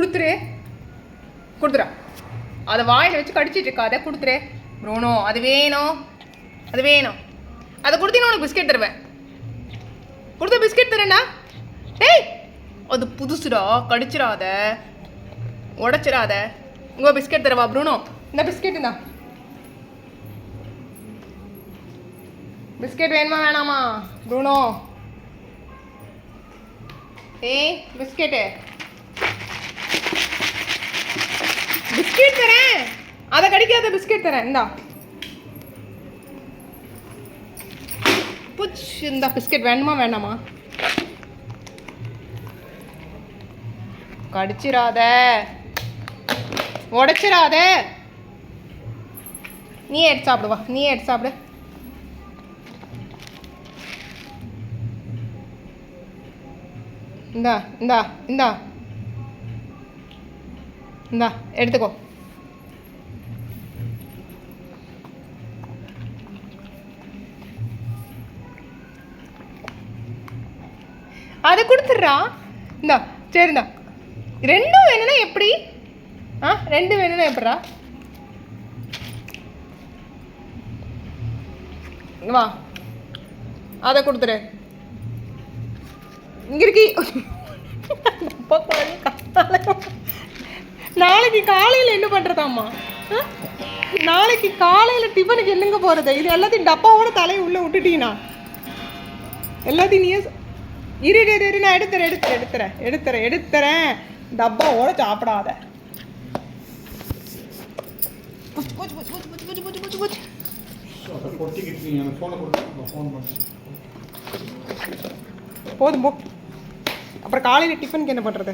கொடுத்துரு. கொடுத்துறா. அதை வாயில் வச்சு கடிச்சிட்டு இருக்காத. கொடுத்துரு ப்ரூனோ. அது வேணும், அது வேணும். அதை கொடுத்தீங்கன்னா உனக்கு பிஸ்கெட் தருவேன். கொடுத்த பிஸ்கெட் தரேன்டா. டேய் அது புதுசுடா, கடிச்சிடாத, உடச்சிடாத. உங்கள் பிஸ்கெட் தரவா ப்ரூனோ? இந்த பிஸ்கெட்டு தான். பிஸ்கெட் வேணுமா வேணாமா ப்ரூனோ? ஏய் பிஸ்கெட்டு, பிஸ்கெட் தரேன். அதை கடிக்காத பிஸ்கெட் தரேன். இந்தா புச். இந்த பிஸ்கெட் வேணுமா வேணாமா? கடிச்சிடாத, உடைச்சிடாத. நீ எடுத்து சாப்பிடுவா, நீ எடுத்து சாப்பிடு. இந்தா இந்தா இந்தா இந்தா எடுத்துக்கோ. அதை கொடுத்துட்றா. இந்தா சரிந்தா. ரெண்டும் வேணும்னா எப்படி? ரெண்டு வேணும்னா எப்படா? வா அதை கொடுத்துரு. இங்க இருக்கி. நாளைக்கு காலையில் என்ன பண்ணுறதாம்மா? நாளைக்கு காலையில் டிஃபனுக்கு என்னங்க போகிறது? இது எல்லாத்தையும் டப்பாவோட தலையை உள்ளே விட்டுட்டீங்கன்னா எல்லாத்தையும் நீயே இரு. நான் எடுத்துறேன். டப்பாவோட சாப்பிடாத. போதும் போ. அப்புறம் காலையில் டிஃபனுக்கு என்ன பண்ணுறது?